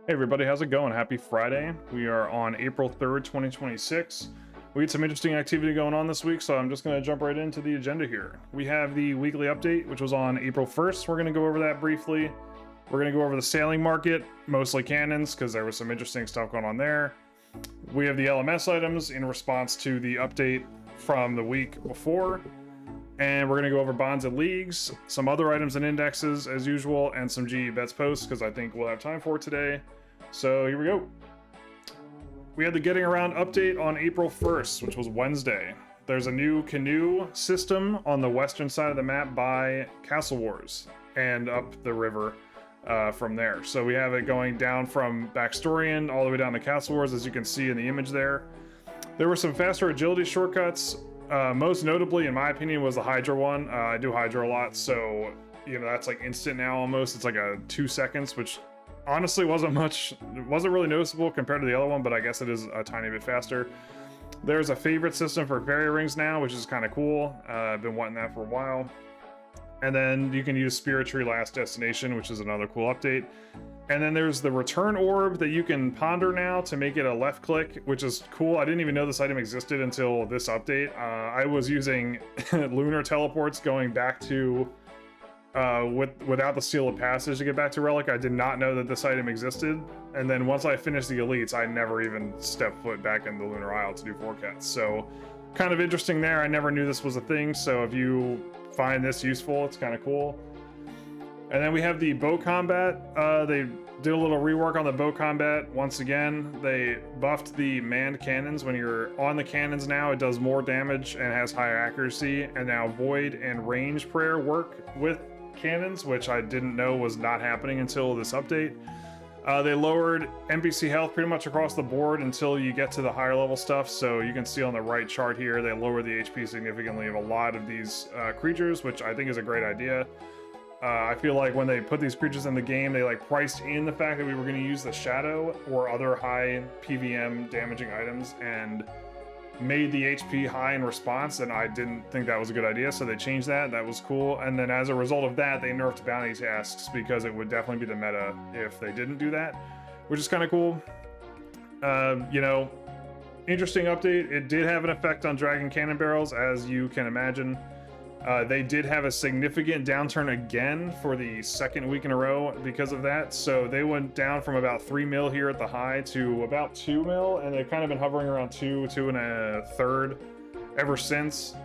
Hey everybody, how's it going? Happy Friday. We are on April 3rd, 2026. We had some interesting activity going on this week, so I'm just going to jump right into the agenda here. We have the weekly update, which was on April 1st. We're going to go over that briefly. We're going to go over the sailing market, mostly cannons, because there was some interesting stuff going on there. We have the LMS items in response to the update from the week before. And we're going to go over bonds and leagues, some other items and indexes as usual, and some GE bets posts, because I think we'll have time for it today. So here we go. We had the Getting Around update on April 1st, which was Wednesday. There's a new canoe system on the western side of the map by Castle Wars and up the river from there. So we have it going down from Backstorian all the way down to Castle Wars, as you can see in the image there. There were some faster agility shortcuts. Most notably, in my opinion, was the Hydra one. I do Hydra a lot, so that's like instant now almost. It's like a 2 seconds, which honestly wasn't really noticeable compared to the other one, but I guess it is a tiny bit faster. There's a favorite system for fairy rings now, which is kind of cool. I've been wanting that for a while. And then you can use Spirit Tree Last Destination, which is another cool update. And then there's the return orb that you can ponder now to make it a left click, which is cool. I didn't even know this item existed until this update. I was using lunar teleports going back to without the Seal of Passage to get back to Relic. I did not know that this item existed, and then once I finished the elites, I never even stepped foot back in the Lunar Isle to do forecasts. So kind of interesting there. I never knew this was a thing, so if you find this useful, it's kind of cool. And then we have the bow combat. They did a little rework on the bow combat. Once again, they buffed the manned cannons. When you're on the cannons now, it does more damage and has higher accuracy. And now Void and Range Prayer work with cannons, which I didn't know was not happening until this update. They lowered NPC health pretty much across the board until you get to the higher level stuff. So you can see on the right chart here, they lowered the HP significantly of a lot of these creatures, which I think is a great idea. I feel like when they put these creatures in the game, they like priced in the fact that we were going to use the Shadow or other high PVM damaging items and made the HP high in response, and I didn't think that was a good idea, so they changed that. That was cool. And then as a result of that, they nerfed bounty tasks because it would definitely be the meta if they didn't do that, which is kind of cool. Interesting update. It did have an effect on Dragon Cannon Barrels, as you can imagine. They did have a significant downturn again for the second week in a row because of that. So they went down from about 3 mil here at the high to about 2 mil, and they've kind of been hovering around 2.1/3 ever since.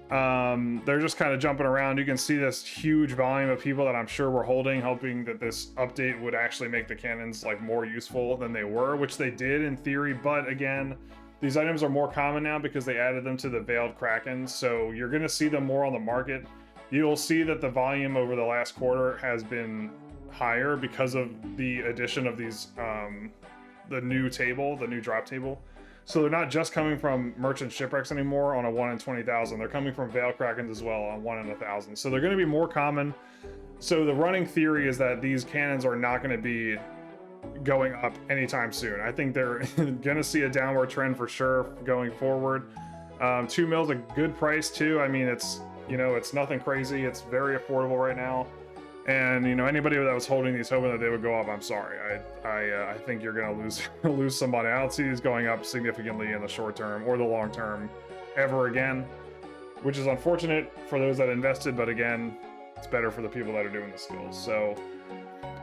They're just kind of jumping around. You can see this huge volume of people that I'm sure were holding, hoping that this update would actually make the cannons like more useful than they were, which they did in theory. But again, these items are more common now because they added them to the Veiled Kraken, so you're going to see them more on the market. You'll see that the volume over the last quarter has been higher because of the addition of these, the new drop table. So they're not just coming from Merchant Shipwrecks anymore on a 1 in 20,000. They're coming from Veiled Krakens as well on 1 in 1,000. So they're going to be more common. So the running theory is that these cannons are not going to be going up anytime soon. I think they're gonna see a downward trend for sure going forward. 2 mil is a good price too. I mean, it's nothing crazy. It's very affordable right now. And anybody that was holding these hoping that they would go up, I'm sorry. I think you're gonna lose some money. I don't see these going up significantly in the short term or the long term ever again, which is unfortunate for those that invested, but again, it's better for the people that are doing the skills. So.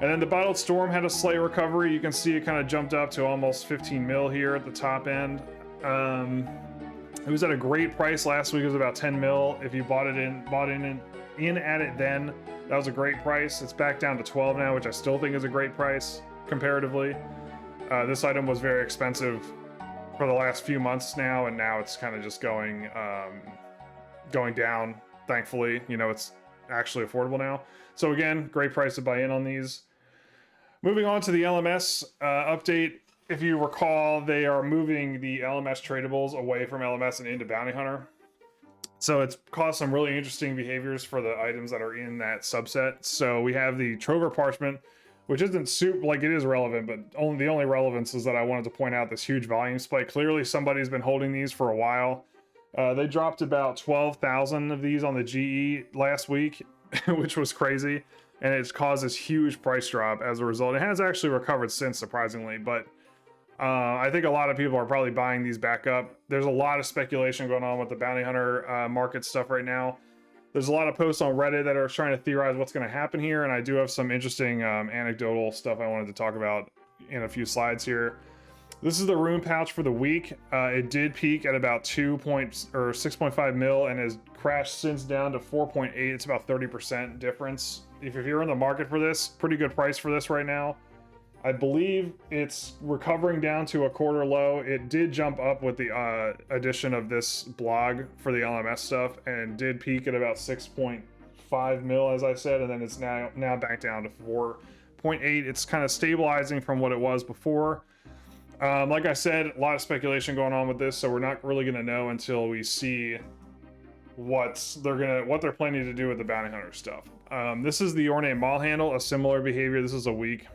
And then the Bottled Storm had a slight recovery. You can see it kind of jumped up to almost 15 mil here at the top end. It was at a great price last week. It was about 10 mil. If you bought in at it then, that was a great price. It's back down to 12 now, which I still think is a great price comparatively. This item was very expensive for the last few months now, and now it's kind of just going down. Thankfully, it's actually affordable now. So again, great price to buy in on these. Moving on to the LMS update. If you recall, they are moving the LMS tradables away from LMS and into Bounty Hunter. So it's caused some really interesting behaviors for the items that are in that subset. So we have the Trover Parchment, which isn't super, like, it is relevant, but the only relevance is that I wanted to point out this huge volume spike. Clearly somebody's been holding these for a while. They dropped about 12,000 of these on the GE last week, which was crazy. and it's caused this huge price drop as a result. It has actually recovered since, surprisingly, but I think a lot of people are probably buying these back up. There's a lot of speculation going on with the bounty hunter market stuff right now. There's a lot of posts on Reddit that are trying to theorize what's going to happen here, and I do have some interesting anecdotal stuff I wanted to talk about in a few slides here. This is the rune pouch for the week. It did peak at about 6.5 mil and has crashed since down to 4.8. It's about 30% difference. If you're in the market for this, pretty good price for this right now. I believe it's recovering down to a quarter low. It did jump up with the addition of this blog for the LMS stuff and did peak at about 6.5 mil, as I said, and then it's now back down to 4.8. It's kind of stabilizing from what it was before. Like I said, a lot of speculation going on with this, so we're not really going to know until we see what they're planning to do with the bounty hunter stuff. This is the ornate maul handle, a similar behavior. This is a week.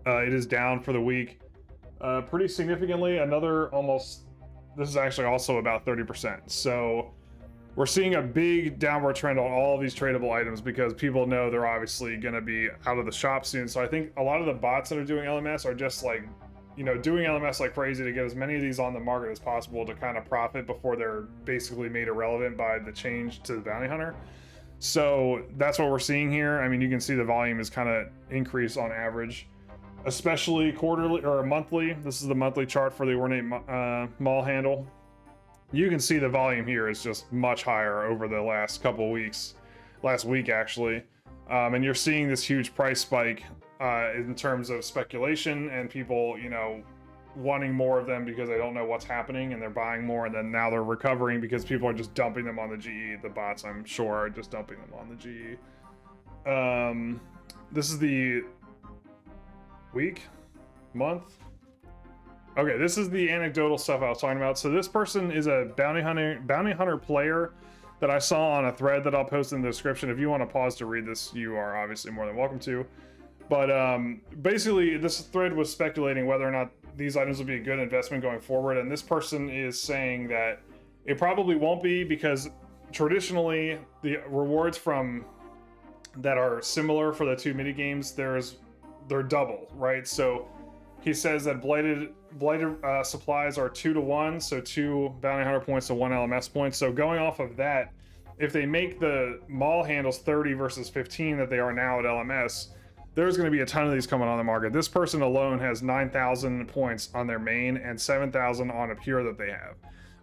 It is down for the week pretty significantly. This is actually also about 30%. So we're seeing a big downward trend on all of these tradable items because people know they're obviously going to be out of the shop soon. So I think a lot of the bots that are doing LMS are just like, doing LMS like crazy to get as many of these on the market as possible to kind of profit before they're basically made irrelevant by the change to the bounty hunter. So that's what we're seeing here. I mean, you can see the volume is kind of increased on average, especially quarterly or monthly. This is the monthly chart for the ornate maul handle. You can see the volume here is just much higher over the last couple of weeks, last week actually. And you're seeing this huge price spike in terms of speculation and people, wanting more of them because they don't know what's happening and they're buying more, and then now they're recovering because people are just dumping them on the GE. The bots, I'm sure, are just dumping them on the GE. This is the month. Okay, this is the anecdotal stuff I was talking about. So this person is a bounty hunter player that I saw on a thread that I'll post in the description. If you want to pause to read this, you are obviously more than welcome to. But basically, this thread was speculating whether or not these items would be a good investment going forward, and this person is saying that it probably won't be because traditionally the rewards from that are similar for the two mini games, they're double, right? So he says that blighted supplies are 2 to 1, so 2 bounty hunter points to 1 LMS point. So going off of that, if they make the maul handles 30 versus 15 that they are now at LMS, there's going to be a ton of these coming on the market. This person alone has 9,000 points on their main and 7,000 on a pure that they have.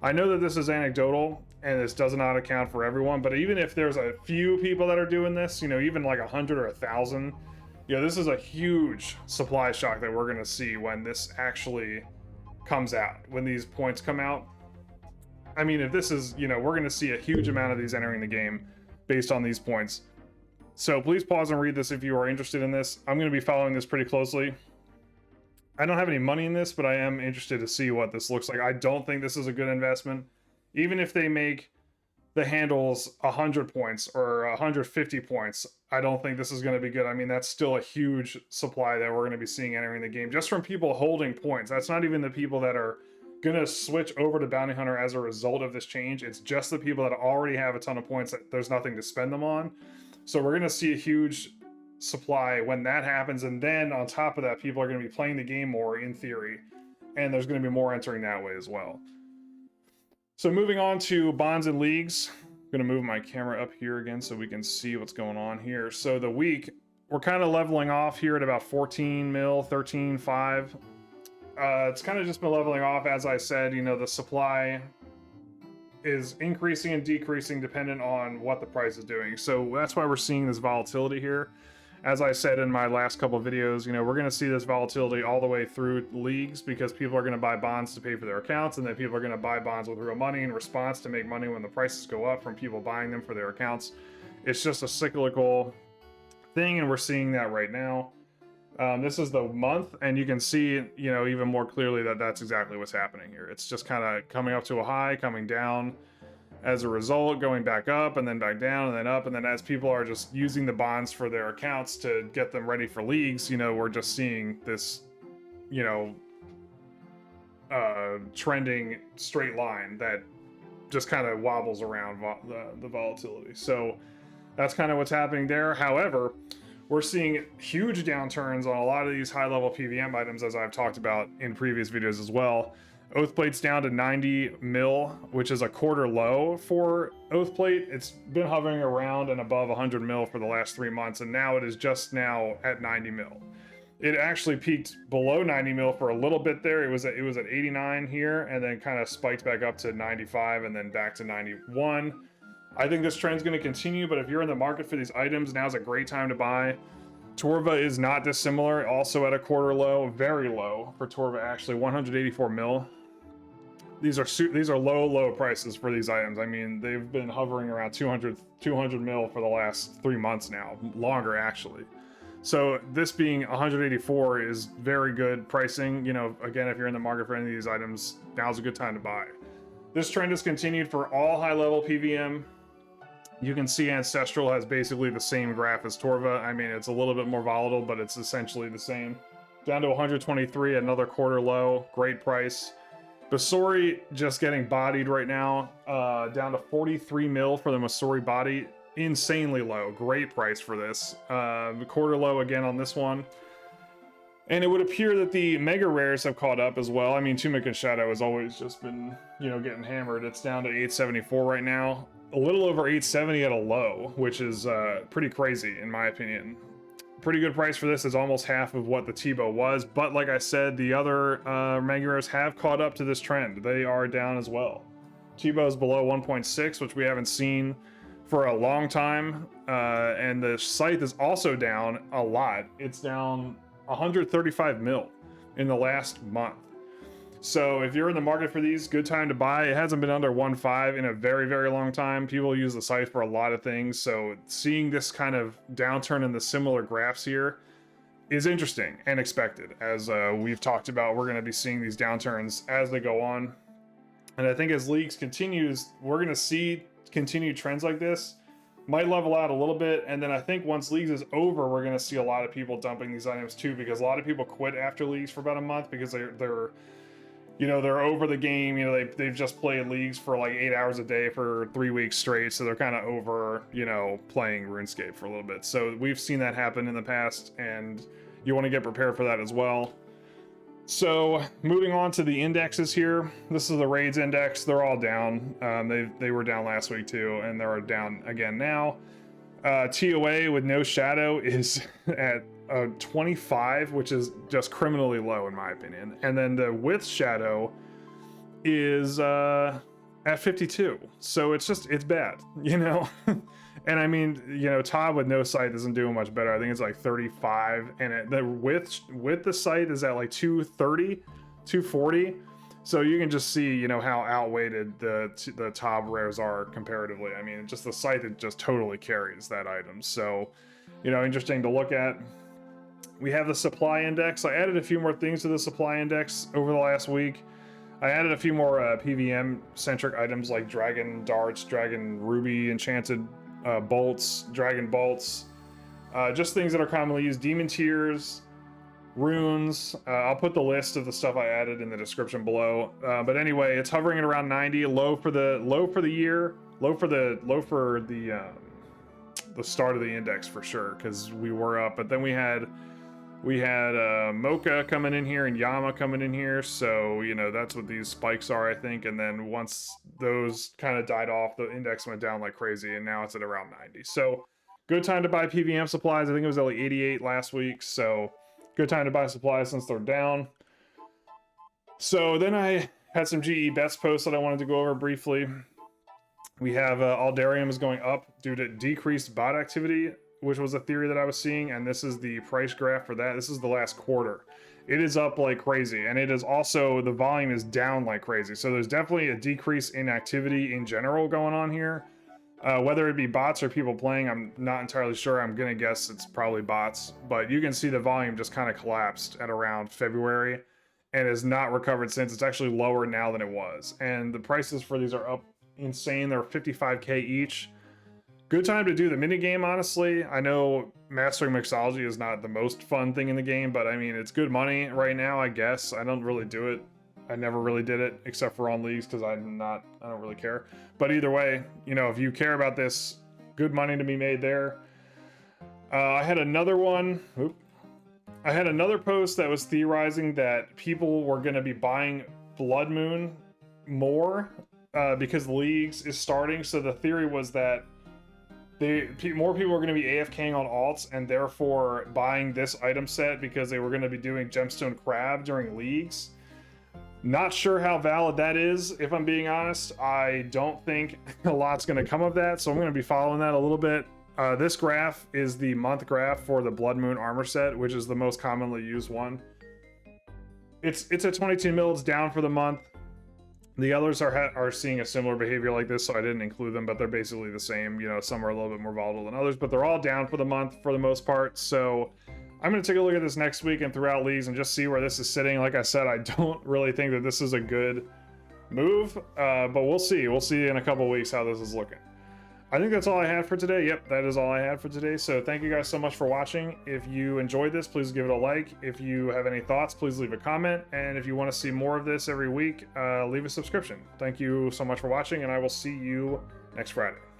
I know that this is anecdotal and this does not account for everyone, but even if there's a few people that are doing this, even like 100 or 1,000, this is a huge supply shock that we're going to see when this actually comes out, when these points come out. I mean, if this is, we're going to see a huge amount of these entering the game based on these points. So please pause and read this if you are interested in this. I'm going to be following this pretty closely. I don't have any money in this, but I am interested to see what this looks like. I don't think this is a good investment. Even if they make the handles 100 points or 150 points, I don't think this is going to be good. I mean, that's still a huge supply that we're going to be seeing entering the game just from people holding points. That's not even the people that are going to switch over to bounty hunter as a result of this change. It's just the people that already have a ton of points that there's nothing to spend them on. So we're going to see a huge supply when that happens, and then on top of that, people are going to be playing the game more in theory, and there's going to be more entering that way as well. So moving on to bonds and leagues, I'm going to move my camera up here again so we can see what's going on here. So the week, we're kind of leveling off here at about 14 mil, 13.5. It's kind of just been leveling off. As I said, the supply is increasing and decreasing dependent on what the price is doing. So that's why we're seeing this volatility here. As I said in my last couple of videos, we're going to see this volatility all the way through leagues because people are going to buy bonds to pay for their accounts, and then people are going to buy bonds with real money in response to make money when the prices go up from people buying them for their accounts. It's just a cyclical thing, and we're seeing that right now. This is the month, and you can see, even more clearly that that's exactly what's happening here. It's just kind of coming up to a high, coming down as a result, going back up, and then back down, and then up, and then as people are just using the bonds for their accounts to get them ready for leagues, we're just seeing this, trending straight line that just kind of wobbles around the volatility. So That's kind of what's happening there. However, we're seeing huge downturns on a lot of these high level PVM items, as I've talked about in previous videos as well. Oath Plate's down to 90 mil, which is a quarter low for Oath Plate. It's been hovering around and above 100 mil for the last 3 months, and now it is just now at 90 mil. It actually peaked below 90 mil for a little bit there. It was at 89 here, and then kind of spiked back up to 95 and then back to 91. I think this trend's going to continue, but if you're in the market for these items, now's a great time to buy. Torva is not dissimilar, also at a quarter low, very low for Torva, actually 184 mil. These are low prices for these items. I mean, they've been hovering around 200 mil for the last 3 months now, longer actually. So this being 184 is very good pricing. You know, again, if you're in the market for any of these items, now's a good time to buy. This trend has continued for all high level PVM. You can see Ancestral has basically the same graph as Torva. I mean, it's a little bit more volatile, but it's essentially the same. Down to 123, another quarter low, great price. Basori just getting bodied right now, down to 43 mil for the Masori body. Insanely low, great price for this. The quarter low again on this one. And it would appear that the mega rares have caught up as well. I mean, Tunic and Shadow has always just been, you know, getting hammered. It's down to 874 right now. A little over 870 at a low, which is pretty crazy in my opinion. Pretty good price for this. Is almost half of what the Tebow was, but like I said, the other mega rares have caught up to this trend. They are down as well. Tebow is below 1.6, which we haven't seen for a long time, and the Scythe is also down a lot. It's down 135 mil in the last month. So if you're in the market for these, good time to buy. It hasn't been under 1.5 in a very long time. People use the Scythe for a lot of things, so seeing this kind of downturn in the similar graphs here is interesting and expected. As we've talked about, we're going to be seeing these downturns as they go on, and I think as leagues continues, we're going to see continued trends like this. Might level out a little bit, and then I think once leagues is over, we're going to see a lot of people dumping these items too, because a lot of people quit after leagues for about a month because they're you know, they're over the game. You know, they've just played leagues for like 8 hours a day for 3 weeks straight, so they're kind of over, you know, playing RuneScape for a little bit. So we've seen that happen in the past, and you want to get prepared for that as well. So moving on to the indexes here, this is the raids index. They're all down. They were down last week too, and they're down again now. TOA with no shadow is at 25, which is just criminally low in my opinion. And then the with shadow is at 52. So it's bad, you know. And I mean, you know, Todd with no sight isn't doing much better. I think it's like 35, and the with the sight is at like 230, 240. So you can just see, you know, how outweighted the top rares are comparatively. I mean, just the sight, it just totally carries that item. So, you know, interesting to look at. We have the supply index. I added a few more things to the supply index over the last week. I added a few more PVM centric items like dragon darts, dragon ruby enchanted bolts, dragon bolts, just things that are commonly used. Demon tears, runes. I'll put the list of the stuff I added in the description below. But anyway, it's hovering at around 90. Low for the year. Low for the start of the index for sure, because we were up. But then we had Mocha coming in here and Yama coming in here, so you know that's what these spikes are, I think. And then once those kind of died off, the index went down like crazy, and now it's at around 90. So good time to buy PVM supplies. I think it was at like 88 last week, so good time to buy supplies since they're down. So then I had some GE best posts that I wanted to go over briefly. We have Aldarium is going up due to decreased bot activity, which was a theory that I was seeing, and this is the price graph for that. This is the last quarter. It is up like crazy, and it is also, the volume is down like crazy. So there's definitely a decrease in activity in general going on here. Whether it be bots or people playing, I'm not entirely sure. I'm gonna guess it's probably bots, but you can see the volume just kind of collapsed at around February and has not recovered since. It's actually lower now than it was, and the prices for these are up insane. They're 55k each. Good time to do the mini game, honestly. I know mastering mixology is not the most fun thing in the game, but I mean, it's good money right now, I guess. I don't really do it. I never really did it except for on leagues because I don't really care. But either way, you know, if you care about this, good money to be made there. I had another one. I had another post that was theorizing that people were going to be buying Blood Moon more because Leagues is starting. So the theory was that more people are going to be AFKing on alts and therefore buying this item set because they were going to be doing Gemstone Crab during Leagues. Not sure how valid that is, if I'm being honest. I don't think a lot's going to come of that, so I'm going to be following that a little bit. This graph is the month graph for the Blood Moon armor set, which is the most commonly used one. It's at 22 mil, it's down for the month. The others are seeing a similar behavior like this, so I didn't include them, but they're basically the same. You know, some are a little bit more volatile than others, but they're all down for the month for the most part. So I'm going to take a look at this next week and throughout Leagues and just see where this is sitting. Like I said, I don't really think that this is a good move, but we'll see. We'll see in a couple weeks how this is looking. I think that's all I had for today. Yep, that is all I had for today. So thank you guys so much for watching. If you enjoyed this, please give it a like. If you have any thoughts, please leave a comment. And if you want to see more of this every week, leave a subscription. Thank you so much for watching, and I will see you next Friday.